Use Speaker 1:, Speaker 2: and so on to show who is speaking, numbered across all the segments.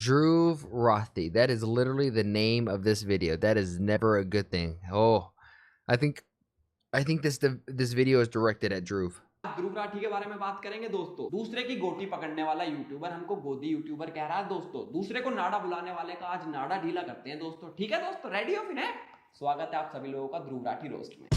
Speaker 1: Dhruv Rathi. That is literally the name of this video. That is never a good thing. Oh, I think this video is directed at Dhruv.
Speaker 2: Dhruv Rathee के बारे में बात करेंगे दोस्तों। दूसरे की गोटी पकड़ने वाला यूट्यूबर हमको गोदी यूट्यूबर कह रहा है दोस्तों। दूसरे को नाड़ा बुलाने वाले का आज नाड़ा ढीला करते हैं दोस्तों। ठीक है दोस्तों, रेडी हो फिर? स्वागत है आप सभी लोगों का ध्रुव राठी रोस्ट में।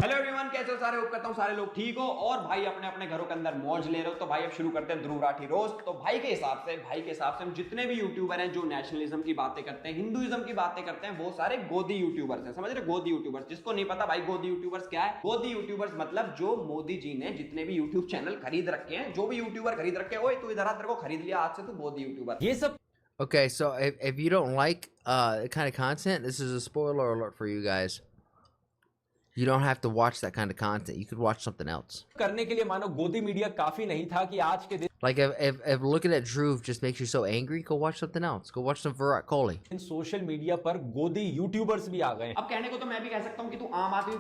Speaker 2: हेलो एवरीवन, कैसे हो सारे? होप करता हूं सारे लोग ठीक हो और भाई अपने अपने घरों के अंदर मौज ले रहे हो। तो भाई अब शुरू करते हैं ध्रुव राठी रोस्ट। तो भाई के हिसाब से हम जितने भी यूट्यूबर हैं जो नेशनलिज्म की बातें करते हैं, हिंदुइज्म की बातें करते हैं, वो सारे गोदी यूट्यूबर्स हैं। समझ रहे? गोदी यूट्यूबर्स। जिसको नहीं पता भाई गोदी यूट्यूबर्स क्या है, गोदी यूट्यूबर्स मतलब जो मोदी जी ने जितने भी यूट्यूब चैनल खरीद रखे हैं, जो भी यूट्यूबर खरीद रखे हैं, ओए तू इधर आ, तेरे को खरीद लिया आज से, तू गोदी यूट्यूबर। ये सब
Speaker 1: Okay, so if you don't like the kind of content, this is a spoiler alert for you guys. You don't have to watch that kind of content. You could watch something else.
Speaker 3: करने के लिए मानो गोदी media काफी नहीं था कि आज के दिन
Speaker 1: Like if looking at Dhruv just makes you so angry, go watch something else. Go watch some Virat Kohli.
Speaker 3: Social media पर गोदी यूट्यूबर्स भी आ गए हैं।
Speaker 2: अब कहने को तो मैं भी कह सकता हूं कि तू आम आदमी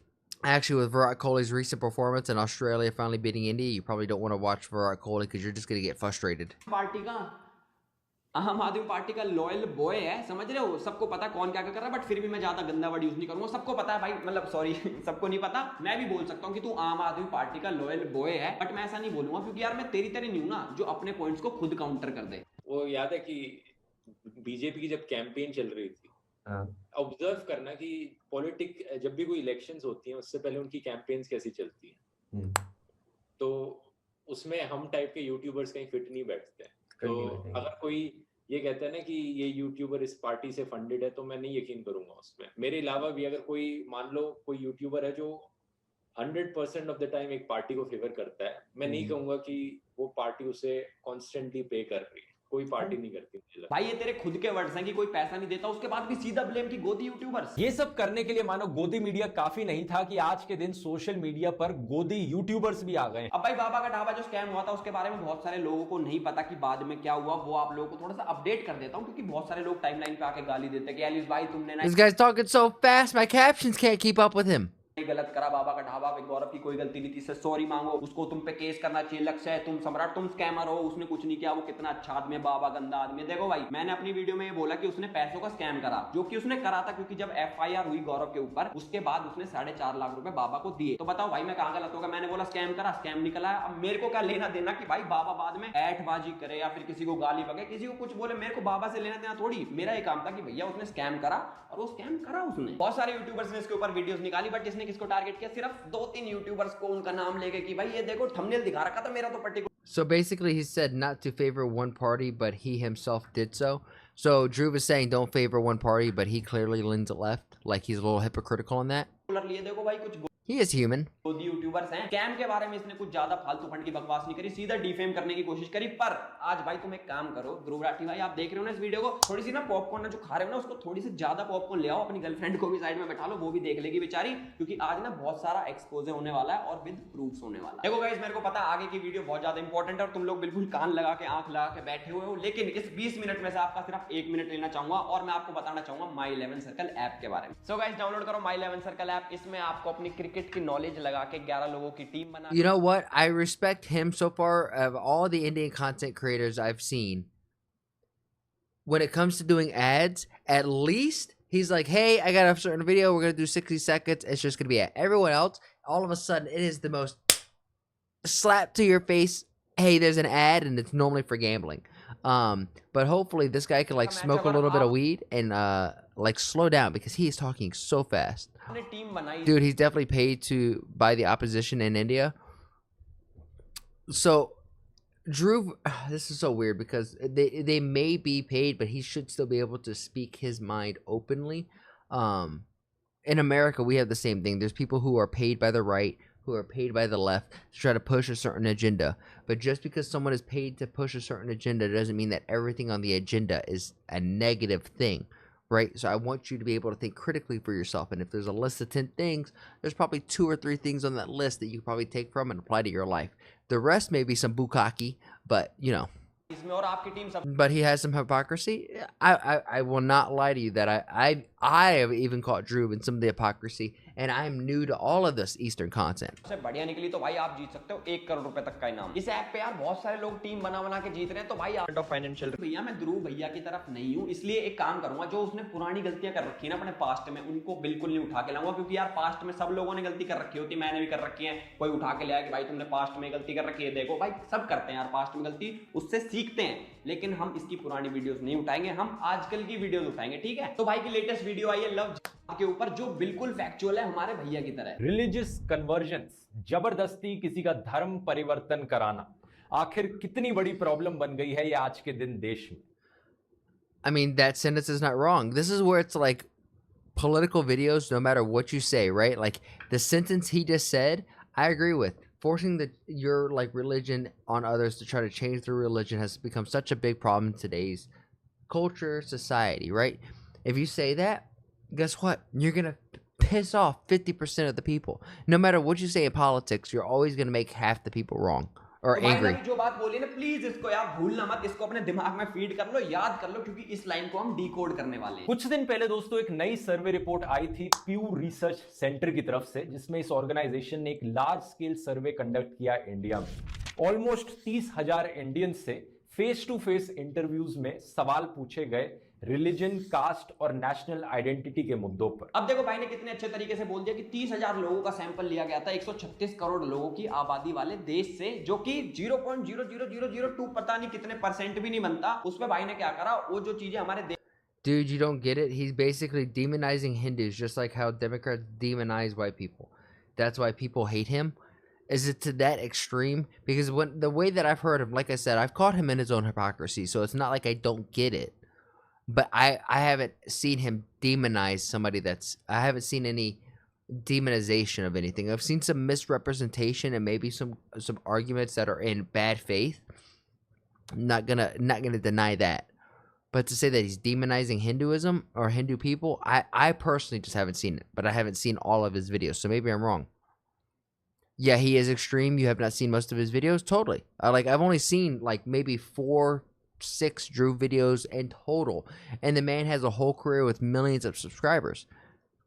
Speaker 1: Actually, with Virat Kohli's recent performance in Australia finally beating India, you probably don't want to watch Virat Kohli because you're just going to get frustrated.
Speaker 2: Party का आम आदमी पार्टी का लॉयल बॉय है। समझ रहे हो? सबको पता कौन क्या क्या कर रहा है, बट फिर भी मैं ज्यादा गंदा वर्ड यूज नहीं करूंगा। सबको पता है भाई, मतलब सॉरी सबको नहीं पता। मैं भी बोल सकता हूँ कि तू आम आदमी पार्टी का लॉयल बॉय है, बट मैं ऐसा नहीं बोलूंगा क्योंकि यार मैं तेरी तरह नहीं हूं ना जो अपने पॉइंट्स को खुद काउंटर कर दे।
Speaker 4: वो याद है कि बीजेपी की जब कैंपेन चल रही थी, ऑब्जर्व करना कि पॉलिटिक जब भी कोई इलेक्शंस होती हैं उससे पहले उनकी कैंपेन्स कैसी चलती हैं। तो उसमें हम टाइप के यूट्यूबर्स कहीं फिट नहीं बैठते हैं। तो अगर कोई ये कहता है ना कि ये यूट्यूबर इस पार्टी से फंडेड है, तो मैं नहीं यकीन करूंगा उसमें। मेरे अलावा भी अगर कोई मान लो कोई यूट्यूबर है जो 100% ऑफ द टाइम एक पार्टी को फेवर करता है, मैं नहीं कहूंगा कि वो पार्टी उसे कॉन्स्टेंटली पे कर रही है। कोई पार्टी नहीं करती मुझे लगता।
Speaker 2: भाई ये तेरे खुद के वर्ड्स हैं कि कोई पैसा नहीं देता, उसके बाद भी सीधा ब्लेम की गोदी यूट्यूबर्स।
Speaker 3: ये सब करने के लिए मानो गोदी मीडिया काफी नहीं था कि आज के दिन सोशल मीडिया पर गोदी यूट्यूबर्स भी आ गए हैं।
Speaker 2: अब भाई बाबा का ढाबा जो स्कैम हुआ था उसके बारे में बहुत सारे लोगों को नहीं पता कि बाद में क्या हुआ। वो आप लोगों को थोड़ा सा अपडेट कर देता हूँ क्योंकि बहुत सारे लोग टाइमलाइन पे आके गाली देते हैं कि एलिस भाई तुमने ना
Speaker 1: This guy's talking so fast, my captions can't keep up with him.
Speaker 2: गलत करा। बाबा का ढाबा पे गौरव की कोई गलती नहीं थी, इससे सॉरी मांगो, उसको तुम पे केस करना चाहिए। लक्ष्य है तुम सम्राट, तुम स्कैमर हो, उसने कुछ नहीं किया, वो कितना अच्छा आदमी है, बाबा गंदा आदमी है। देखो भाई मैंने अपनी वीडियो में ये बोला कि उसने पैसों का स्कैम करा, जो कि उसने करा था क्योंकि जब एफआईआर हुई गौरव के ऊपर उसके बाद उसने 4.5 लाख रुपए बाबा को दिए। तो बताओ भाई मैं कहां गलत होगा? मैंने बोला स्कैम करा, स्कैम निकला। अब मेरे को क्या लेना देना कि भाई बाबा बाद में ऐठबाजी करे या फिर किसी को गाली बगे, किसी को कुछ बोले, मेरे को बाबा से लेना देना थोड़ी। मेरा ये काम था कि भैया उसने स्कैम करा और वो स्कैम करा उसने। बहुत सारे यूट्यूबर्स ने इसके ऊपर वीडियोस निकाली, बट इसने किसको टारगेट किया? सिर्फ 2-3 यूट्यूबर्स को उनका नाम लेके कि भाई ये देखो थंबनेल दिखा रखा था मेरा तो particular.
Speaker 1: So basically, he said not to favor one party, but he himself did so. So Dhruv is saying don't favor one party, but he clearly leans left. Like he's a little hypocritical on that.
Speaker 2: लिए देखो भाई कुछ
Speaker 1: He is human.
Speaker 2: गोदी YouTubers हैं। Scam के बारे में इसने कुछ ज्यादा फालतू फंड की बकवास नहीं करी, सीधा डिफेम करने की कोशिश करी। पर आज भाई तुम एक काम करो, ध्रुव राठी भाई आप देख रहे हो ना इस वीडियो को, थोड़ी सी ना पॉपकॉर्न जो खा रहे हो ना उसको थोड़ी सी ज्यादा पॉपकॉर्न ले आओ, अपनी गर्लफ्रेंड को भी साइड में बैठा लो, वो भी देख लेगी बेचारी, क्योंकि आज ना बहुत सारा एक्सपोजे होने वाला है और विद प्रूफ्स होने वाला है। देखो गाइस मेरे को पता आगे की वीडियो बहुत ज्यादा इंपॉर्टेंट है और तुम लोग बिल्कुल कान लगा के आंख लगा के बैठे हुए हो, लेकिन इस 20 मिनट में से आपका सिर्फ 1 मिनट लेना चाहूंगा और मैं आपको बताना चाहूंगा माई 11 सर्कल ऐप के बारे में। सो गाइस डाउनलोड करो माई 11 सर्कल ऐप। इसमें आपको अपनी क्रिकेट की नॉलेज लगा के 11 लोगों की टीम बना।
Speaker 1: You know what? I respect him so far. Of all the Indian content creators I've seen, when it comes to doing ads, at least he's like, hey, I got a certain video. We're going to do 60 seconds. It's just going to be ad. Everyone else, all of a sudden, it is the most slap to your face. Hey, there's an ad, and it's normally for gambling. But hopefully this guy can like smoke a little bit of weed and like slow down because he is talking so fast.
Speaker 2: Team बनाई।
Speaker 1: Dude, he's definitely paid to by the opposition in India. So Dhruv, this is so weird because they may be paid, but he should still be able to speak his mind openly. In America, we have the same thing. There's people who are paid by the right, who are paid by the left to try to push a certain agenda. But just because someone is paid to push a certain agenda doesn't mean that everything on the agenda is a negative thing. Right? So I want you to be able to think critically for yourself. And if there's a list of 10 things, there's probably 2 or 3 things on that list that you can probably take from and apply to your life. The rest may be some bukkake, but you know.
Speaker 2: इसमें और आपकी team सब
Speaker 1: But he has some hypocrisy. I will not lie to you that I have even caught Dhruv in some of the hypocrisy, and I'm new to all of this Eastern content.
Speaker 2: सबसे बढ़िया निकली तो भाई आप जीत सकते हो 1 करोड़ रुपए तक का इनाम। इस ऐप पे यार बहुत सारे लोग टीम बना बना के जीत रहे हैं, तो भाई आप फाइनेंशियल भैया मैं ध्रुव भैया की तरफ नहीं हूँ, इसलिए एक काम करूंगा, जो उसने पुरानी गलतियां कर रखी है ना अपने पास्ट में, उनको बिल्कुल नहीं उठा के लाऊंगा, क्योंकि यार पास्ट में सब लोगों ने गलती कर रखी होती, मैंने भी कर रखी है। कोई उठा के लाया कि भाई तुमने पास्ट में गलती कर रखी है, देखो भाई सब करते हैं यार पास्ट में गलती, उससे सीखते हैं, लेकिन हम इसकी पुरानी वीडियोस नहीं उठाएंगे, हम आजकल की वीडियोस उठाएंगे, ठीक है। तो भाई की लेटेस्ट वीडियो आई है लव के ऊपर, जो बिल्कुल फैक्चुअल है हमारे भैया की तरह।
Speaker 3: रिलीजियस कन्वर्जन, जबरदस्ती किसी का धर्म परिवर्तन कराना, आखिर कितनी बड़ी प्रॉब्लम बन गई है ये आज के दिन देश में।
Speaker 1: I mean, that sentence is not wrong. This is where it's like political videos, no matter what you say, right? Like the sentence he just said, I agree with. Forcing your like religion on others to try to change their religion has become such a big problem in today's culture, society, right? If you say that, guess what? You're gonna piss off 50% of the people. No matter what you say in politics, you're always gonna make half the people wrong or
Speaker 2: तो भाई
Speaker 1: angry.
Speaker 2: जो बात बोली ना, please इसको यार भूलना मत, इसको अपने दिमाग में फीड कर लो, याद कर लो, क्योंकि इस लाइन को हम डिकोड करने वाले हैं।
Speaker 3: कुछ दिन पहले दोस्तों एक नई सर्वे रिपोर्ट आई थी प्यू रिसर्च सेंटर की तरफ से, जिसमें इस ऑर्गेनाइजेशन ने एक लार्ज स्केल सर्वे कंडक्ट किया इंडिया में। ऑलमोस्ट 30,000 इंडियंस से फेस टू फेस इंटरव्यूज में सवाल पूछे गए रिलीजन, कास्ट और नेशनल आइडेंटिटी के मुद्दों पर।
Speaker 2: अब देखो भाई ने कितने अच्छे तरीके से बोल दिया कि 30,000 लोगों का सैंपल लिया गया था 136 करोड़ लोगों की आबादी वाले देश से, जो कि 0.00002 पता नहीं कितने परसेंट भी नहीं बनता। उसमें भाई ने क्या करा, वो जो चीजें हमारे
Speaker 1: Dude, you don't get it? He's basically demonizing Hindus, just like how Democrats demonize white people. That's why people hate him. Is it to that extreme? Because when the way that I've heard him, like I said, I've caught him in his own hypocrisy, so it's not like I don't get it. But I haven't seen him demonize somebody I haven't seen any demonization of anything. I've seen some misrepresentation and maybe some arguments that are in bad faith. I'm not gonna deny that. But to say that he's demonizing Hinduism or Hindu people, I personally just haven't seen it. But I haven't seen all of his videos, so maybe I'm wrong. Yeah, he is extreme. You have not seen most of his videos? Totally. I've only seen like maybe 4-6 Drew videos in total. And the man has a whole career with millions of subscribers.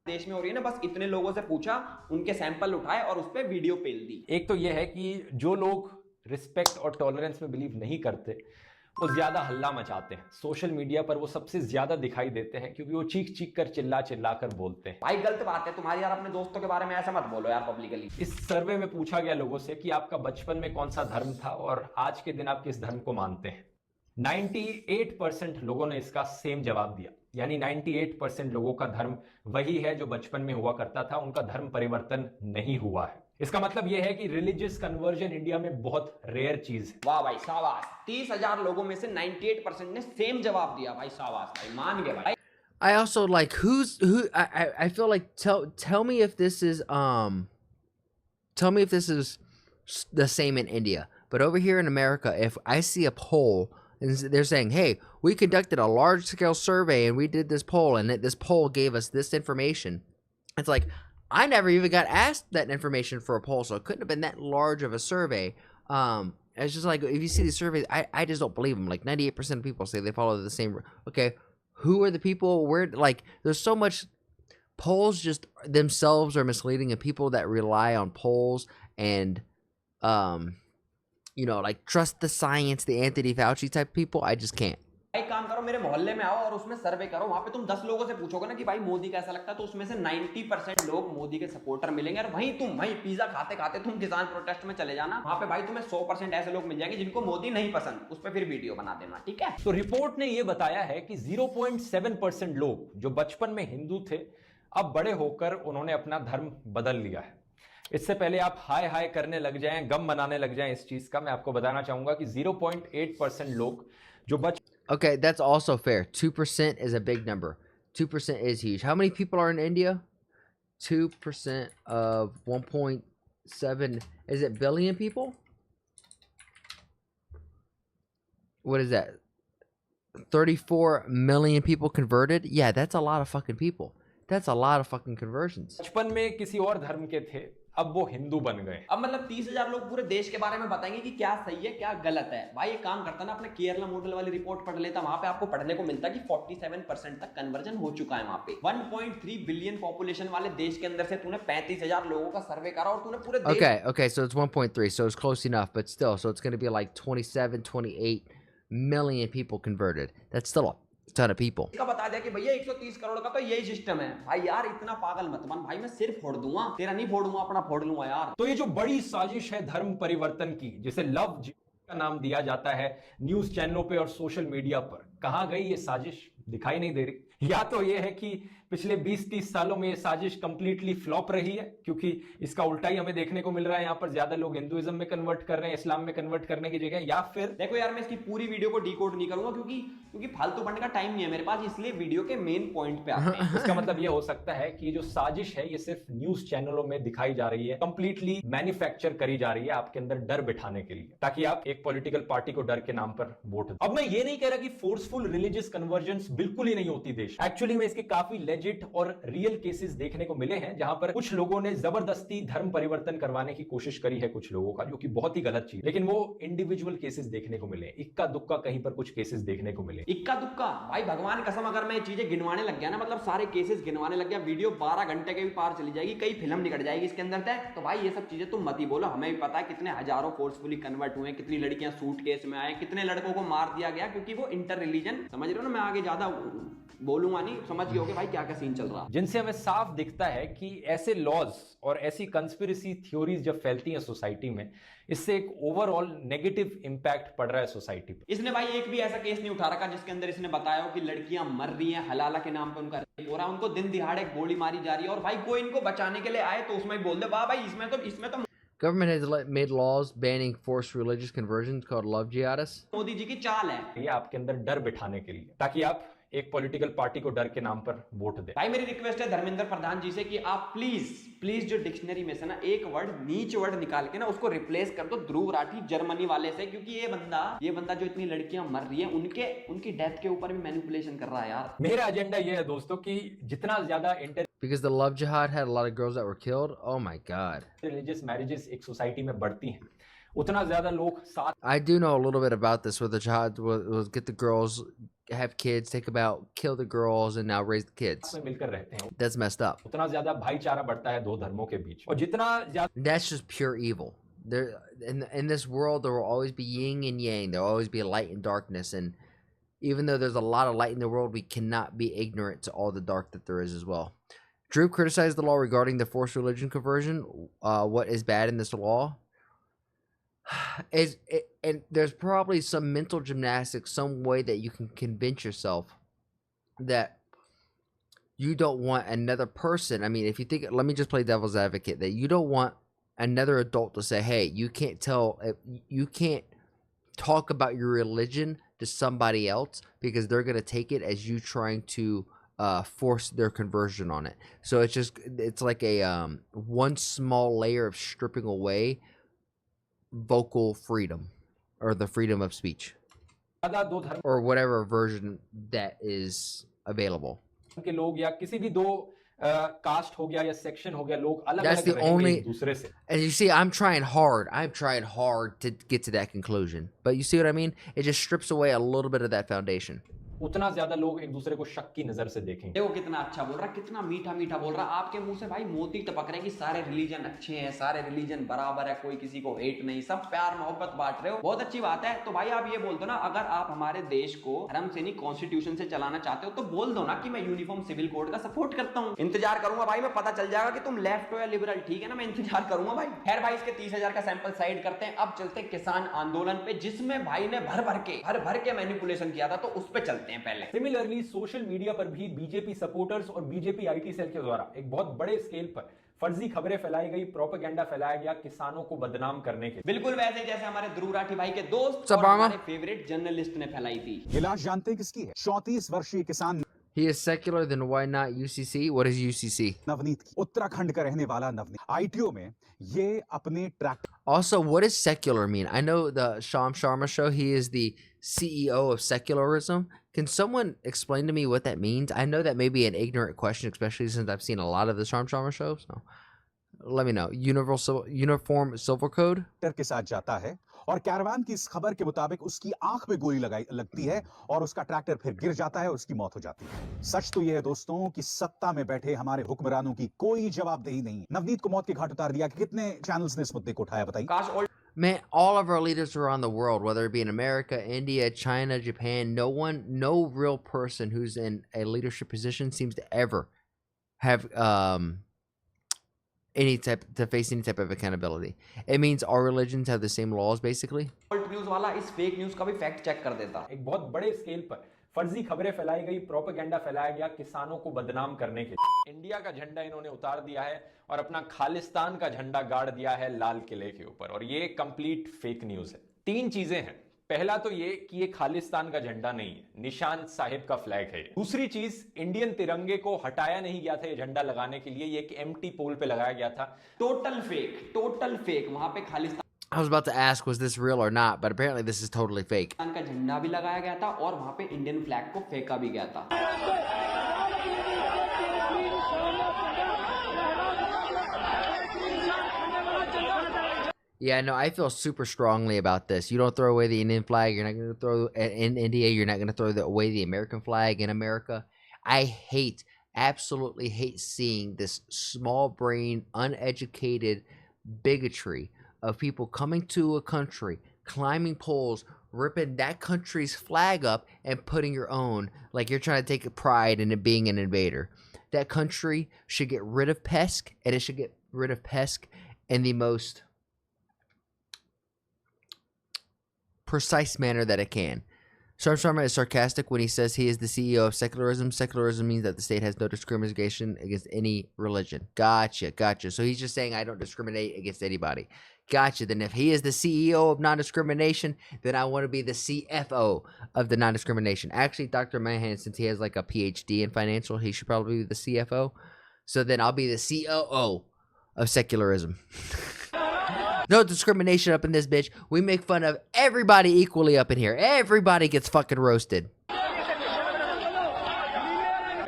Speaker 2: देश में हो रही है ना, बस इतने लोगों से पूछा, उनके सैंपल उठाए और उस पे वीडियो पेल दी।
Speaker 3: एक तो यह है कि जो लोग रिस्पेक्ट और टॉलरेंस में बिलीव नहीं करते, वो ज्यादा हल्ला मचाते हैं। सोशल मीडिया पर वो सबसे ज्यादा दिखाई देते हैं, क्योंकि वो चीख चीख कर चिल्ला चिल्ला कर बोलते हैं।
Speaker 2: भाई गलत बात है तुम्हारी यार, अपने दोस्तों के बारे में ऐसा मत बोलो यार पब्लिकली।
Speaker 3: इस सर्वे में पूछा गया लोगों से कि आपका बचपन में कौन सा धर्म था और आज के दिन आप किस धर्म को मानते हैं। 98% लोगों ने इसका सेम जवाब दिया, यानी 98% लोगों का धर्म वही है जो बचपन में हुआ करता था, उनका धर्म परिवर्तन नहीं हुआ है। इसका मतलब यह है कि रिलीजियस कन्वर्जन इंडिया में बहुत रेयर चीज है।
Speaker 2: वाह भाई शाबाश, 30,000 लोगों में से 98% ने सेम जवाब दिया, भाई शाबाश भाई, मान गए भाई।
Speaker 1: I also like I feel like tell me if this is the same in India. But over here in America, if I see a poll and they're saying, hey, we conducted a large scale survey and we did this poll and this poll gave us this information, it's like, I never even got asked that information for a poll, so it couldn't have been that large of a survey. It's just like, if you see these surveys, I just don't believe them. Like 98% of people say they follow the same. Okay, who are the people? Where, like, there's so much. Polls just themselves are misleading, and people that rely on polls and, like trust the science, the Anthony Fauci type people, I just can't.
Speaker 2: एक काम करो, मेरे मोहल्ले में आओ और उसमें सर्वे करो, वहां पे तुम 10 लोगों से पूछोगे ना कि भाई मोदी कैसा लगता है, तो उसमें से 90% लोग मोदी के सपोर्टर मिलेंगे। और वहीं पिज्जा खाते खाते तुम किसान प्रोटेस्ट में चले जाना, वहां पे भाई तुम्हें 100% ऐसे लोग मिल जाएंगे जिनको मोदी नहीं पसंद, उस पर फिर वीडियो बना देना, ठीक है।
Speaker 3: तो रिपोर्ट ने यह बताया है कि 0.7% लोग जो बचपन में हिंदू थे, अब बड़े होकर उन्होंने अपना धर्म बदल लिया है। इससे पहले आप हाय हाय करने लग जाएं, गम मनाने लग जाएं इस चीज का, मैं आपको बताना चाहूंगा कि 0.8% लोग जो
Speaker 1: Okay, that's also fair. 2% is a big number. 2% is huge. How many people are in India? 2% of 1.7, is it billion people? What is that? 34 million people converted? Yeah, that's a lot of fucking people. That's a lot of fucking conversions.
Speaker 3: बचपन में किसी और धर्म के थे, अब वो हिंदू बन गए।
Speaker 2: अब मतलब 30,000 लोग पूरे देश के बारे में बताएंगे कि क्या सही है क्या गलत है। भाई एक काम करता ना, अपने केरला मॉडल वाली रिपोर्ट पढ़ लेता, वहां पे आपको पढ़ने को मिलता कि 47% तक कन्वर्जन हो चुका है वहां पे। 1.3 बिलियन पॉपुलेशन वाले देश के अंदर से तूने 35,000 लोगों का सर्वे करा और तूने पूरे देश
Speaker 1: Okay, so it's 1.3, so it's close enough, but still, so it's going to be like 27, 28 million people converted. That's still a ton of people.
Speaker 2: का बता दिया कि भैया 130 करोड़ का तो यही सिस्टम है। भाई यार इतना पागल मत बन भाई, मैं सिर फोड़ दूंगा, तेरा नहीं फोड़ूंगा, अपना फोड़ लूंगा यार।
Speaker 3: तो ये जो बड़ी साजिश है धर्म परिवर्तन की, जिसे लव का नाम दिया जाता है न्यूज चैनलों पे और सोशल मीडिया पर, कहां गई ये साजिश? दिखाई नहीं दे रही। या तो ये है कि पिछले 20-30 सालों में ये साजिश कंप्लीटली फ्लॉप रही है, क्योंकि इसका उल्टा ही हमें देखने को मिल रहा है। यहाँ पर ज्यादा लोग हिंदुइज्म में कन्वर्ट कर रहे हैं, इस्लाम में कन्वर्ट करने की जगह। या फिर
Speaker 2: देखो यार, मैं इसकी पूरी वीडियो को डिकोड नहीं करूंगा क्योंकि फालतू बनने का टाइम नहीं है मेरे पास, इसलिए वीडियो के मेन पॉइंट पे आते हैं।
Speaker 3: इसका मतलब ये हो सकता है कि जो साजिश है ये सिर्फ न्यूज चैनलों में दिखाई जा रही है, कंप्लीटली मैन्युफैक्चर करी जा रही है आपके अंदर डर बिठाने के लिए, ताकि आप एक पॉलिटिकल पार्टी को डर के नाम पर वोट दें। अब मैं ये नहीं कह रहा कि फोर्सफुल रिलीजियस कन्वर्जेंस बिल्कुल ही नहीं होती देश। एक्चुअली में इसके काफी लेजिट और रियल केसेस देखने को मिले हैं, जहां पर कुछ लोगों ने जबरदस्ती धर्म परिवर्तन करवाने की कोशिश करी है कुछ लोगों का, जो कि बहुत ही गलत चीज। लेकिन वो इंडिविजुअल केसेस देखने को मिले, इक्का दुक्का कहीं पर कुछ केसेस देखने को मिले।
Speaker 2: इक्का दुक्का भाई, भगवान कसम, अगर मैं ये चीजें गिनवाने लग गया ना, मतलब सारे केसेस गिनवाने लग गया, वीडियो 12 घंटे के भी पार चली जाएगी, कई फिल्म निकल जाएगी इसके अंदर तक। तो भाई ये सब चीजें तुम मत ही बोलो, हमें भी पता है कितने हजारों फोर्सफुली कन्वर्ट हुए, कितनी लड़कियां सूट केस में आए, कितने लड़कों को मार दिया गया क्योंकि वो इंटर रिलीजन, समझ रहे हो ना, मैं आगे ज्यादा बोलूंगा नहीं, समझ गए होगे भाई क्या क्या सीन चल रहा।
Speaker 3: जिनसे हमें साफ दिखता है कि ऐसे लॉज और ऐसी कंस्पिरेसी थ्योरीज जब फैलती हैं सोसाइटी में, इससे एक ओवरऑल नेगेटिव इंपैक्ट पड़ रहा है सोसाइटी पे।
Speaker 2: इसने भाई एक भी ऐसा केस नहीं उठा रखा जिसके अंदर इसने बताया हो कि लड़कियां मर रही हैं, हलाला के नाम पे उनका रेप हो रहा है, उनको दिन दिहाड़े गोली मारी जा रही है, और भाई कोई इनको बचाने के लिए आए तो उसमें बोल दे वाह भाई इसमें तो
Speaker 1: Government has made laws banning forced religious conversions called love jihadists.
Speaker 2: Modi ji की चाल है
Speaker 3: ये आपके अंदर डर बिठाने के लिए, ताकि आप एक पॉलिटिकल पार्टी को डर के नाम पर वोट दें।
Speaker 2: भाई मेरी रिक्वेस्ट है धर्मेंद्र प्रधान जी से कि आप प्लीज जो डिक्शनरी में से ना एक वर्ड नीच वर्ड निकाल के ना उसको रिप्लेस कर दो ध्रुव राठी जर्मनी वाले से, क्योंकि ये बंदा जो इतनी लड़कियां मर रही हैं उनकी डेथ के ऊपर भी मैनिपुलेशन कर रहा है यार।
Speaker 3: मेरा एजेंडा ये है दोस्तों कि जितना ज्यादा
Speaker 1: Because the love jihad had a lot of girls that were killed. Oh my God.
Speaker 3: Religious marriages एक सोसाइटी में बढ़ती हैं, उतना ज्यादा लोग साथ।
Speaker 1: I do know a little bit about this, where the jihad was get the girls, have kids, take them out, kill the girls, and now raise the kids.
Speaker 3: में मिलकर रहते हैं,
Speaker 1: That's messed up.
Speaker 3: उतना ज्यादा भाईचारा बढ़ता है दो धर्मों के बीच, और जितना ज्यादा
Speaker 1: That's just pure evil. There, in this world, there will always be yin and yang. There will always be light and darkness, and even though there's a lot of light in the world, we cannot be ignorant to all the dark that there is as well. Drew criticized the law regarding the forced religion conversion. What is bad in this law? And there's probably some mental gymnastics, some way that you can convince yourself that you don't want another person. I mean, if you think, let me just play devil's advocate, that you don't want another adult to say, hey, you can't talk about your religion to somebody else, because they're going to take it as you trying to force their conversion on it. So it's like a one small layer of stripping away vocal freedom, or the freedom of speech, or whatever version that is available.
Speaker 3: के लोग या किसी भी दो cast हो गया या section हो गया, लोग अलग
Speaker 1: That's
Speaker 3: अलग
Speaker 1: the only,
Speaker 3: एक दूसरे से।
Speaker 1: and you see, I'm trying hard to get to that conclusion, but you see what I mean? It just strips away a little bit of that foundation.
Speaker 3: उतना ज्यादा लोग एक दूसरे को शक की नजर से देखेंगे।
Speaker 2: देखो कितना अच्छा बोल रहा, कितना मीठा मीठा बोल रहा, आपके मुंह से भाई मोती टपक रहे कि सारे रिलीजन अच्छे हैं, सारे रिलीजन बराबर है, कोई किसी को हेट नहीं, सब प्यार मोहब्बत बांट रहे हो, बहुत अच्छी बात है। तो भाई आप ये बोल दो ना, अगर आप हमारे देश को धर्म से नहीं कॉन्स्टिट्यूशन से चलाना चाहते हो तो बोल दो ना कि मैं यूनिफॉर्म सिविल कोड का सपोर्ट करता हूँ। इंतजार करूंगा भाई, मैं पता चल जाएगा कि तुम लेफ्ट हो या लिबरल, ठीक है ना, मैं इंतजार करूंगा भाई। खैर भाई, इसके 30,000 का सैंपल साइड करते हैं, अब चलते हैं किसान आंदोलन पे, जिसमें भाई ने भर भर के मैनिपुलेशन किया था, तो उस पे चलते हैं पहले।
Speaker 3: सिमिलरली सोशल मीडिया पर भी बीजेपी सपोर्टर्स और बीजेपी आईटी सेल के द्वारा एक बहुत बड़े स्केल पर फर्जी खबरें फैलाई गई, प्रोपेगेंडा फैलाया गया किसानों को बदनाम करने के,
Speaker 2: बिल्कुल वैसे जैसे हमारे ध्रुव राठी भाई के दोस्त और हमारे फेवरेट जर्नलिस्ट ने फैलाई थी।
Speaker 5: ये लाश जानते हैं किसकी है? 34 वर्षीय किसान
Speaker 1: He is secular, then why not UCC? What is UCC?
Speaker 5: Navneet की, उत्तराखंड का रहने वाला नवनीत आईटीओ में ये अपने tractor.
Speaker 1: Also, what does secular mean? I know the Sham Sharma show, he is the CEO of secularism. Can someone explain to me what that means? I know that may be an ignorant question, especially since I've seen a lot of the Sham Sharma show. So Let me know. Uniform Silver Code.
Speaker 5: के साथ जाता है और कैरवान की इस खबर के मुताबिक उसकी आंख में गोली लगती है और उसका ट्रैक्टर फिर गिर जाता है और उसकी मौत हो जाती है। सच तो यह है दोस्तों कि सत्ता में बैठे हमारे हुक्मरानों की कोई जवाबदेही नहीं। नवनीत को मौत के घाट उतार दिया। कितने चैनल्स ने इस मुद्दे को उठाया बताइए।
Speaker 2: काश all
Speaker 1: Man, all of our leaders around the world, whether it be in America, India, China, Japan, no real person who's in a leadership position seems to ever have to face any type of accountability. It means our religions have the same laws, basically.
Speaker 2: News वाला इस fake news का भी fact check कर देता।
Speaker 3: एक बहुत बड़े scale पर फर्जी खबरें फैलाई गई, प्रोपेगेंडा फैलाया गया किसानों को बदनाम करने के लिए। इंडिया का झंडा इन्होंने उतार दिया है और अपना खालिस्तान का झंडा गाड़ दिया है लाल किले के ऊपर, और ये कंप्लीट फेक न्यूज है। 3 चीजें हैं। पहला तो ये कि ये खालिस्तान का झंडा नहीं है, निशान साहिब का फ्लैग है। दूसरी चीज, इंडियन तिरंगे को हटाया नहीं गया था ये झंडा लगाने के लिए, ये एक एम्प्टी पोल पे लगाया गया था।
Speaker 2: Total fake. वहां पे Khalistan
Speaker 1: I was about to ask, was this real or not? But apparently this is totally fake.
Speaker 2: का झंडा भी लगाया गया था और वहां पे इंडियन फ्लैग को फेंका भी गया था।
Speaker 1: Yeah, no, I feel super strongly about this. You don't throw away the Indian flag. You're not going to throw in India. You're not going to throw away the American flag in America. I absolutely hate seeing this small brain, uneducated bigotry of people coming to a country, climbing poles, ripping that country's flag up and putting your own, like you're trying to take a pride in it being an invader. That country should get rid of PESC, and it should get rid of PESC in the most precise manner that it can. Sharp Sharma is sarcastic when he says he is the CEO of secularism. Secularism means that the state has no discrimination against any religion. Gotcha. So he's just saying I don't discriminate against anybody. Gotcha. Then if he is the CEO of non-discrimination, then I want to be the CFO of the non-discrimination. Actually, Dr. Mahan, since he has like a PhD in financial, he should probably be the CFO. So then I'll be the COO of secularism. No discrimination up in this bitch. We make fun of everybody equally up in here. Everybody gets fucking roasted.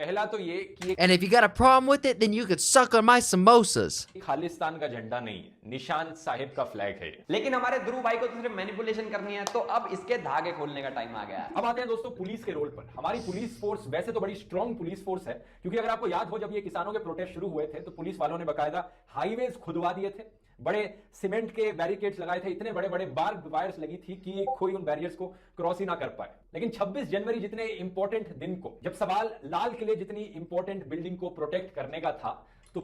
Speaker 3: पहला तो ये कि
Speaker 1: And if you got a problem with it, then you could suck on my samosas.
Speaker 3: Khalistan का झंडा नहीं है, निशान साहिब का फ्लैग है।
Speaker 2: लेकिन हमारे ध्रुव भाई को तो सिर्फ मैनिपुलेशन करनी है, तो अब इसके धागे खोलने का टाइम आ गया है।
Speaker 3: अब आते हैं दोस्तों पुलिस के रोल पर। हमारी पुलिस फोर्स वैसे तो बड़ी स्ट्रांग पुलिस फोर्स है, क्योंकि अगर आपको याद हो जब ये किसानों के प्रोटेस्ट शुरू हुए थे तो पुलिस वालों ने बकायदा हाईवेज खुदवा दिए थे, बड़े सीमेंट के बैरिकेड्स लगाए थे, इतने बड़े बड़े बार्ब वायर्स लगी थी कि कोई उन बैरियर्स को क्रॉस ही ना कर पाए। लेकिन 26 जनवरी जितने इंपॉर्टेंट दिन को, जब सवाल लाल किले जितनी इंपॉर्टेंट बिल्डिंग को प्रोटेक्ट करने का था, तो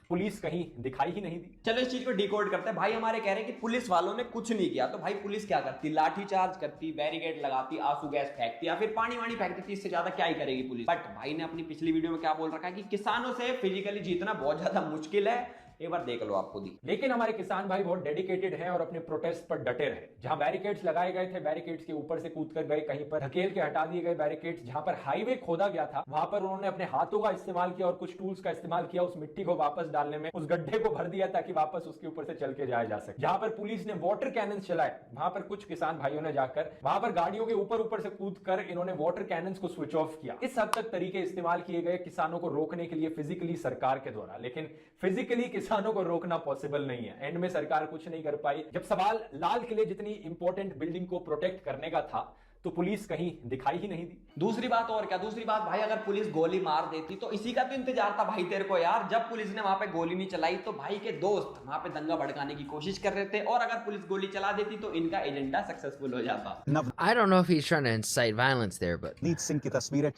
Speaker 3: पुलिस कहीं दिखाई ही नहीं दी।
Speaker 2: चलो इस चीज को डिकोड करते हैं। भाई हमारे कह रहे हैं कि पुलिस वालों ने कुछ नहीं किया, तो भाई पुलिस क्या करती? लाठी चार्ज करती, बैरिकेड लगाती, आंसू गैस फेंकती या फिर पानी वानी फेंकती थी। इससे ज्यादा क्या ही करेगी पुलिस। बट भाई ने अपनी पिछली वीडियो में क्या बोल रखा है कि किसानों से फिजिकली जीतना बहुत ज्यादा मुश्किल है। एक बार देख लो आपको दी।
Speaker 3: लेकिन हमारे किसान भाई बहुत डेडिकेटेड हैं और अपने प्रोटेस्ट पर डटे रहे। जहां बैरिकेड्स लगाए गए थे, बैरिकेड्स के ऊपर से कूदकर गए, कहीं पर धकेल के हटा दिए गए बैरिकेड्स। जहां पर हाईवे खोदा गया था वहां पर उन्होंने अपने हाथों का इस्तेमाल किया और कुछ टूल्स का इस्तेमाल किया उस मिट्टी को वापस डालने में, उस गड्ढे को भर दिया ताकि वापस उसके ऊपर से चल के जाया जा सके। जहां पर पुलिस ने वाटर कैनन चलाए, वहां पर कुछ किसान भाइयों ने जाकर वहां पर गाड़ियों के ऊपर से कूद कर इन्होंने वाटर कैनन को स्विच ऑफ किया। इस हद तक तरीके इस्तेमाल किए गए किसानों को रोकने के लिए फिजिकली सरकार के द्वारा, लेकिन फिजिकली किसानों को रोकना पॉसिबल नहीं है। एंड में सरकार कुछ नहीं कर पाई। जब सवाल लाल किले जितनी इंपॉर्टेंट बिल्डिंग को प्रोटेक्ट करने का था, तो पुलिस कहीं दिखाई ही नहीं दी।
Speaker 2: दूसरी बात और क्या, दूसरी बात भाई अगर पुलिस गोली मार देती तो इसी का तो इंतजार था भाई तेरे को यार। जब पुलिस ने वहां पे गोली नहीं चलाई तो भाई के दोस्त वहां पे दंगा भड़काने की कोशिश कर रहे थे, और अगर पुलिस गोली चला देती तो इनका एजेंडा सक्सेसफुल हो जाता।
Speaker 1: I don't know if he's trying to incite violence there, but
Speaker 5: Navneet Singh की तस्वीर है।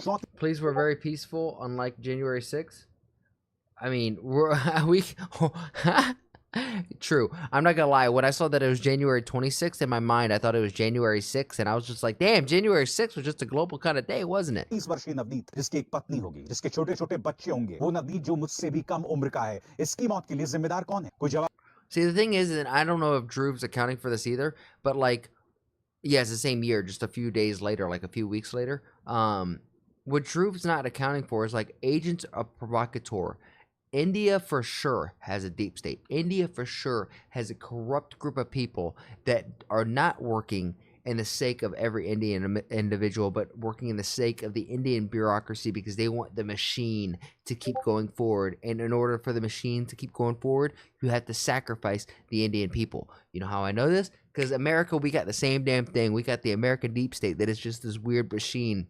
Speaker 1: police were very peaceful, unlike January 6th. I mean, True. I'm not gonna lie. When I saw that it was January 26th in my mind, I thought it was January 6th, and I was just like, "Damn, January 6th was just a global kind of day, wasn't it?"
Speaker 5: 30 वर्षीय नवनीत, जिसकी एक पत्नी होगी, जिसके छोटे छोटे बच्चे होंगे, वो नवनीत जो मुझसे भी कम उम्र का है, इसकी मौत के लिए जिम्मेदार कौन है? कोई जवाब?
Speaker 1: See, the thing is, and I don't know if Drew's accounting for this either, but like, yeah, it's the same year, just a few days later, like a few weeks later. What Drew's not accounting for is like agents of provocateur. India for sure has a deep state. India for sure has a corrupt group of people that are not working in the sake of every Indian individual, but working in the sake of the Indian bureaucracy because they want the machine to keep going forward. And in order for the machine to keep going forward, you have to sacrifice the Indian people. You know how I know this? Because America, we got the same damn thing. We got the American deep state that is just this weird machine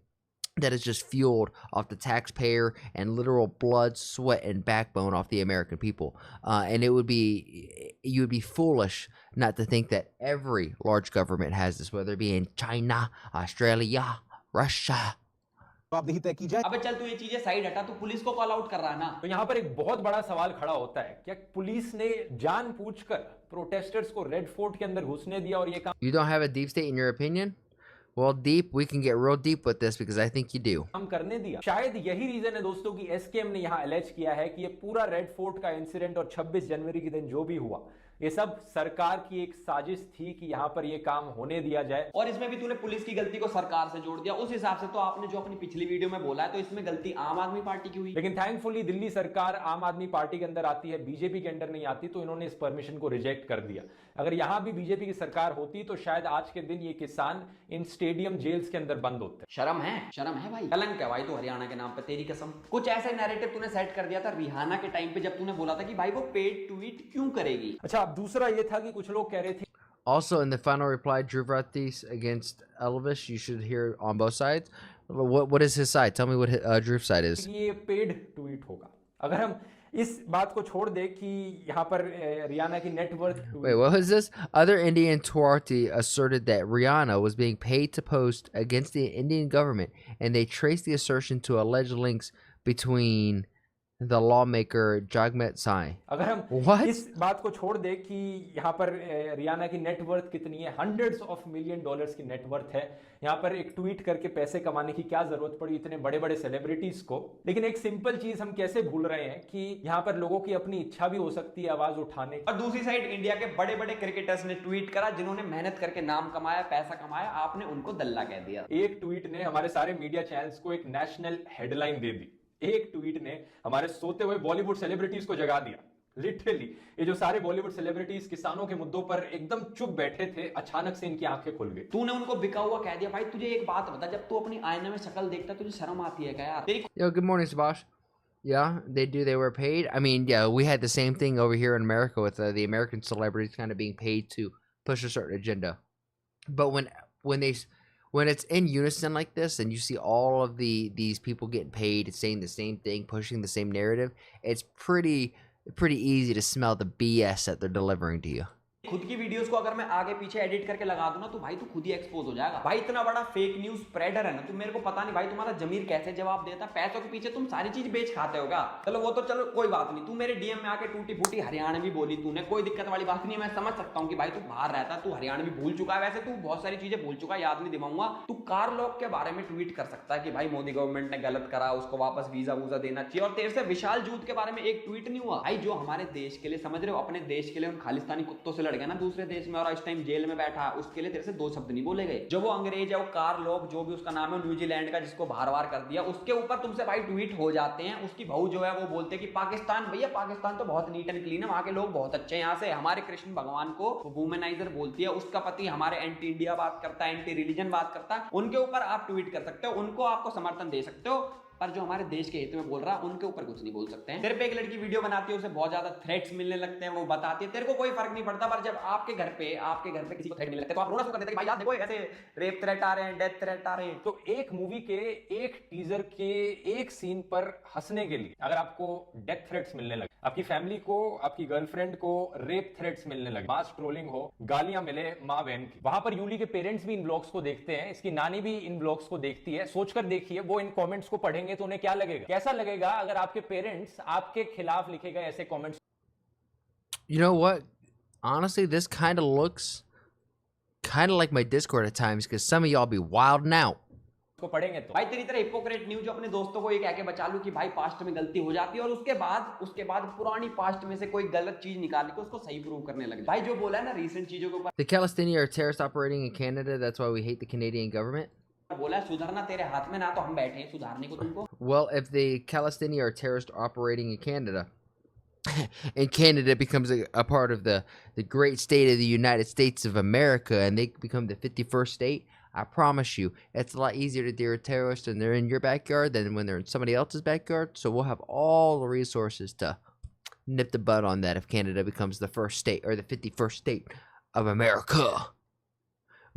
Speaker 1: that is just fueled off the taxpayer and literal blood, sweat, and backbone off the American people. And you would be foolish not to think that every large government has this, whether it be in China, Australia, Russia.
Speaker 5: जवाबदेही तय की जाए।
Speaker 2: अबे चल तू ये चीजें side हटा, तू पुलिस को कॉल आउट कर रहा है ना।
Speaker 3: तो यहाँ पर एक बहुत बड़ा सवाल खड़ा होता है, क्या पुलिस ने जानबूझकर प्रोटेस्टर्स को रेड फोर्ट के अंदर घुसने दिया और ये काम
Speaker 1: You don't have a deep state in your opinion? Well, deep, we can get real deep with this because I think you do.
Speaker 3: काम करने दिया? शायद यही रीजन है दोस्तों कि एसकेएम ने यहाँ एलेज किया है कि ये पूरा रेड फोर्ट का इंसिडेंट और 26 जनवरी के दिन जो भी हुआ, ये सब सरकार की एक साजिश थी कि यहाँ पर ये काम होने दिया जाए।
Speaker 2: और इसमें भी तूने पुलिस की गलती को सरकार से जोड़ दिया। उस हिसाब से तो आपने जो अपनी पिछली वीडियो में बोला है, तो इसमें गलती आम आदमी पार्टी की हुई।
Speaker 3: लेकिन थैंकफुली दिल्ली सरकार आम आदमी पार्टी के अंदर आती है, बीजेपी के अंदर नहीं आती, तो इन्होंने इस परमिशन को रिजेक्ट कर दिया। अगर यहाँ भी बीजेपी की सरकार होती तो शायद आज के दिन ये किसान इन स्टेडियम जेल्स के अंदर बंद होते।
Speaker 2: शर्म है भाई, कलंक है भाई तो हरियाणा के नाम पे, तेरी कसम। कुछ ऐसा नैरेटिव तूने सेट कर दिया था रिहाना के टाइम पे, जब तूने बोला था कि भाई वो पेड ट्वीट क्यों करेगी।
Speaker 3: अच्छा, अब दूसरा ये था कि कुछ लोग कह रहे थे
Speaker 1: Also, in the final reply, Drew Vratis against Elvis, you should hear on both sides. What is his side? Tell me what Drew's side is.
Speaker 3: ये पेड ट्वीट होगा। अगर हम इस बात को छोड़ दे कि यहाँ पर रियाना की net worth.
Speaker 1: Wait, what was this? Other Indian Twarti asserted that Rihanna was being paid to post against the Indian government, and they traced the assertion to alleged links between the lawmaker Jagmeet Singh.
Speaker 3: अगर हम
Speaker 1: What?
Speaker 3: इस बात को छोड़ दे कि यहाँ पर रियाना की नेटवर्थ कितनी है, $100s of millions की नेटवर्थ है, यहाँ पर एक ट्वीट करके पैसे कमाने की क्या जरूरत पड़ी इतने बड़े बड़े सेलिब्रिटीज को। लेकिन एक सिंपल चीज हम कैसे भूल रहे हैं कि यहाँ पर लोगों की अपनी इच्छा भी हो सकती है आवाज उठाने की।
Speaker 2: और दूसरी साइड इंडिया के बड़े बड़े क्रिकेटर्स ने ट्वीट करा, जिन्होंने मेहनत करके नाम कमाया, पैसा कमाया, आपने उनको दल्ला कह दिया।
Speaker 3: एक ट्वीट ने हमारे सारे मीडिया चैनल्स को एक नेशनल हेडलाइन दे दी। एक ट्वीट ने हमारे सोते हुए बॉलीवुड सेलिब्रिटीज को जगा दिया। लिटरली ये जो सारे बॉलीवुड सेलिब्रिटीज किसानों के मुद्दों पर एकदम चुप बैठे थे, अचानक से इनकी आंखें खुल गई।
Speaker 2: तूने उनको बिका हुआ कह दिया। भाई तुझे एक बात बता, जब तू अपनी आईने में शक्ल देखता तुझे शर्म आती है क्या यार?
Speaker 1: Yo, good morning, Subash. Yeah, they do. They were paid. I mean, yeah, we had the same thing over here in America with the American celebrities kind of being paid to push a certain agenda. But when it's in unison like this, and you see all of these people getting paid, saying the same thing, pushing the same narrative, it's pretty easy to smell the BS that they're delivering to you.
Speaker 2: खुद की videos को अगर मैं आगे पीछे edit करके लगा दूं ना, तो भाई तू खुद ही एक्सपोज हो जाएगा। भाई इतना बड़ा फेक न्यूज स्प्रेडर है ना, तुम मेरे को पता नहीं भाई तुम्हारा जमीर कैसे जवाब देता। पैसों के पीछे तुम सारी चीज बेच खाते होगा। चलो वो तो चलो कोई बात नहीं, तू मेरे डीएम में आके टूटी फूटी हरियाणवी बोली तूने, कोई दिक्कत वाली बात नहीं। मैं समझ सकता हूँ कि भाई तू बाहर रहता, तू हरियाणवी भूल चुका है। वैसे तू बहुत सारी चीजें भूल चुका है, याद नहीं दिलाऊंगा। तू कार लॉक के बारे में ट्वीट कर सकता है कि भाई मोदी गवर्नमेंट ने गलत करा, उसको वापस वीजा वूजा देना चाहिए। और तेरे से विशाल जूत के बारे में एक ट्वीट नहीं हुआ। भाई जो हमारे देश के लिए, समझ रहे हो, अपने देश के लिए उन खालिस्तानी कुत्तों से लड़ गया ना दूसरे देश में, और इस टाइम जेल में बैठा, उसके लिए तेरे से दो शब्द नहीं बोले गए। जो वो अंग्रेज है, वो कार लोग, जो भी उसका नाम है, न्यूजीलैंड का, जिसको बार बार कर दिया, उसके ऊपर तुमसे भाई ट्वीट हो जाते हैं। उसकी बहू जो है वो बोलते हैं कि पाकिस्तान, भैया पाकिस्तान तो बहुत नीट एंड क्लीन है, वहां के लोग बहुत अच्छे हैं। यहाँ से हमारे कृष्ण भगवान को वुमेनाइजर बोलती है, उसका पति हमारे एंटी इंडिया बात करता है, एंटी रिलीजन बात करता है। उनके ऊपर आप ट्वीट कर सकते हो, उनको आपको समर्थन दे सकते हो, पर जो हमारे देश के हित में बोल रहा है उनके ऊपर कुछ नहीं बोल सकते हैं। तेरे पे एक लड़की वीडियो बनाती है, उसे बहुत ज्यादा थ्रेट्स मिलने लगते हैं, वो बताती है, तेरे को कोई फर्क नहीं पड़ता। पर जब आपके घर पे किसी को थ्रेट मिलने लगते हैं तो आप रोना शुरू कर देते हैं कि भाई यार देखो ऐसे रेप थ्रेट आ रहे हैं, डेथ थ्रेट आ रहे हैं।
Speaker 3: तो एक मूवी के एक टीजर के एक सीन पर हंसने के लिए अगर आपको डेथ थ्रेट्स मिलने लगे, आपकी फैमिली को, आपकी गर्लफ्रेंड को रेप थ्रेट्स मिलने लगे, मास ट्रोलिंग हो, गालियां मिले माँ बहन की, वहां पर यूली के पेरेंट्स भी इन ब्लॉग्स को देखते हैं, इसकी नानी भी इन ब्लॉग्स को देखती है। सोचकर देखिए वो इन कमेंट्स को पढ़ेंगे तो उन्हें क्या लगेगा, कैसा लगेगा अगर आपके पेरेंट्स आपके खिलाफ लिखेगा ऐसे comments.
Speaker 1: You know what? Honestly, this kind of looks kind of like my Discord at times, because some of y'all be wilding out.
Speaker 3: को पढ़ेंगे तो
Speaker 2: भाई तेरी तरह हिपोक्रेट न्यूज जो अपने दोस्तों को ये कह के बचा लूं कि भाई पास्ट में गलती हो जाती है, और उसके बाद पुरानी पास्ट में से कोई गलत चीज निकाल के उसको सही प्रूव करने लगे। भाई जो बोला है ना रीसेंट चीजों के ऊपर,
Speaker 1: The Palestinians are terrorists operating in Canada. That's why we hate the Canadian government.
Speaker 2: बोला है सुधरना तेरे हाथ में, ना तो हम बैठे हैं सुधारने को तुमको।
Speaker 1: Well, if the Palestinians are terrorists operating in Canada, and Canada becomes a part of the great state of the United States of America, and they become the 51st state, I promise you, it's a lot easier to deal with terrorists when they're in your backyard than when they're in somebody else's backyard. So we'll have all the resources to nip the bud on that if Canada becomes the first state or the 51st state of America.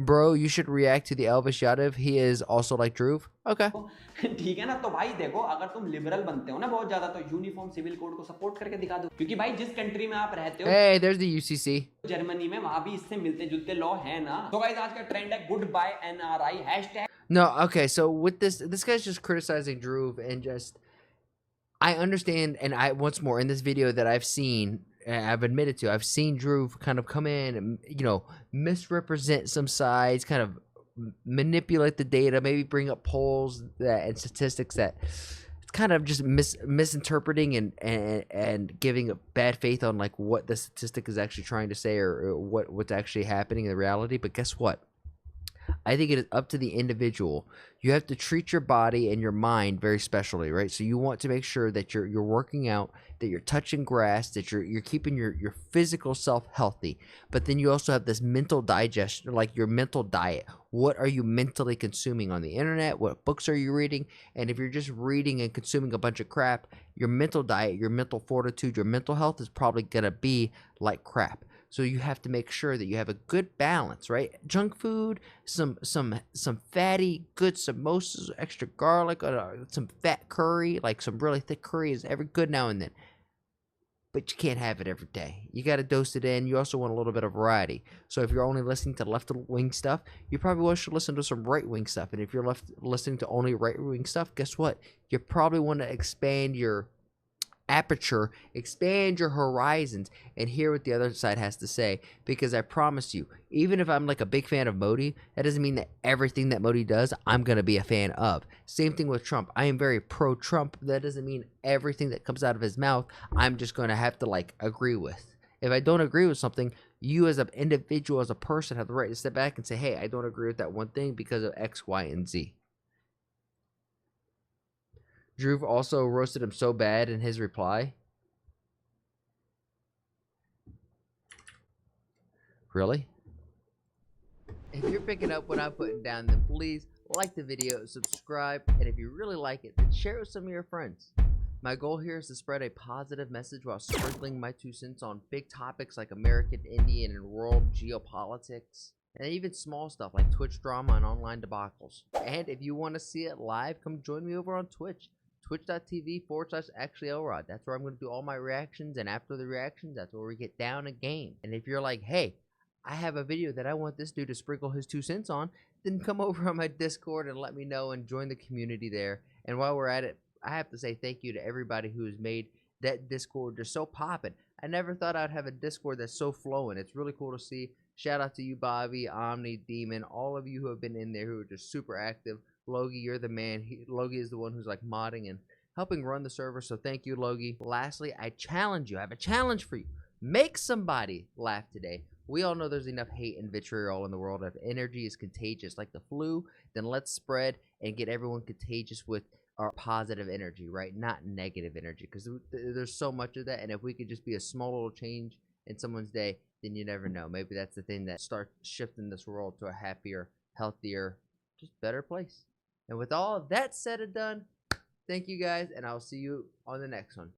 Speaker 1: Bro, you should react to the Elvis Yadav. He is also like Dhruv. Okay.
Speaker 2: ठीक है ना? तो भाई देखो, अगर तुम liberal बनते हो ना बहुत ज्यादा, तो यूनिफॉर्म सिविल कोड को सपोर्ट करके दिखा दो, क्योंकि भाई जिस कंट्री में आप रहते हो,
Speaker 1: Hey, there's the UCC.
Speaker 2: Germany में, वहां भी इससे मिलते जुलते लॉ है ना. तो गाइस आज का ट्रेंड है good bye NRI hashtag.
Speaker 1: No, okay, so with this guy's just criticizing Dhruv and just, I understand, and I once more in this video that I've seen, I've admitted to, I've seen Dhruv kind of come in and, you know, misrepresent some sides, kind of manipulate the data, maybe bring up polls that and statistics that it's kind of just misinterpreting and giving a bad faith on like what the statistic is actually trying to say or what's actually happening in the reality. But guess what? I think it is up to the individual. You have to treat your body and your mind very specially, right? So you want to make sure that you're working out, that you're touching grass, that you're keeping your physical self healthy. But then you also have this mental digestion, like your mental diet. What are you mentally consuming on the internet? What books are you reading? And if you're just reading and consuming a bunch of crap, your mental diet, your mental fortitude, your mental health is probably gonna be like crap. So you have to make sure that you have a good balance, right? Junk food, some fatty, good samosas, extra garlic, some fat curry, like some really thick curry is every good now and then. But you can't have it every day. You got to dose it in. You also want a little bit of variety. So if you're only listening to left-wing stuff, you probably should listen to some right-wing stuff. And if you're listening to only right-wing stuff, guess what? You probably want to expand your aperture, expand your horizons, and hear what the other side has to say. Because I promise you, even if I'm like a big fan of Modi, that doesn't mean that everything that Modi does I'm gonna be a fan of. Same thing with Trump. I am very pro-Trump. That doesn't mean everything that comes out of his mouth I'm just gonna have to like agree with. If I don't agree with something, you as an individual, as a person, have the right to step back and say, hey, I don't agree with that one thing because of X, Y, and Z. Dhruv also roasted him so bad in his reply. Really? If you're picking up what I'm putting down, then please like the video, subscribe, and if you really like it, then share it with some of your friends. My goal here is to spread a positive message while sprinkling my 2 cents on big topics like American, Indian, and world geopolitics. And even small stuff like Twitch drama and online debacles. And if you want to see it live, come join me over on Twitch. Twitch.tv/ActuallyElrod. That's where I'm going to do all my reactions, and after the reactions, that's where we get down a game. And if you're like, hey, I have a video that I want this dude to sprinkle his 2 cents on, then come over on my Discord and let me know and join the community there. And while we're at it, I have to say thank you to everybody who has made that Discord just so poppin'. I never thought I'd have a Discord that's so flowing. It's really cool to see. Shout out to you, Bobby, Omni, Demon, all of you who have been in there who are just super active. Logie, you're the man. Logie is the one who's like modding and helping run the server, so thank you, Logie. Lastly, I challenge you. I have a challenge for you. Make somebody laugh today. We all know there's enough hate and vitriol in the world. If energy is contagious like the flu, then let's spread and get everyone contagious with our positive energy, right? Not negative energy, because there's so much of that, and if we could just be a small little change in someone's day, then you never know. Maybe that's the thing that starts shifting this world to a happier, healthier, just better place. And with all of that said and done, thank you guys, and I'll see you on the next one.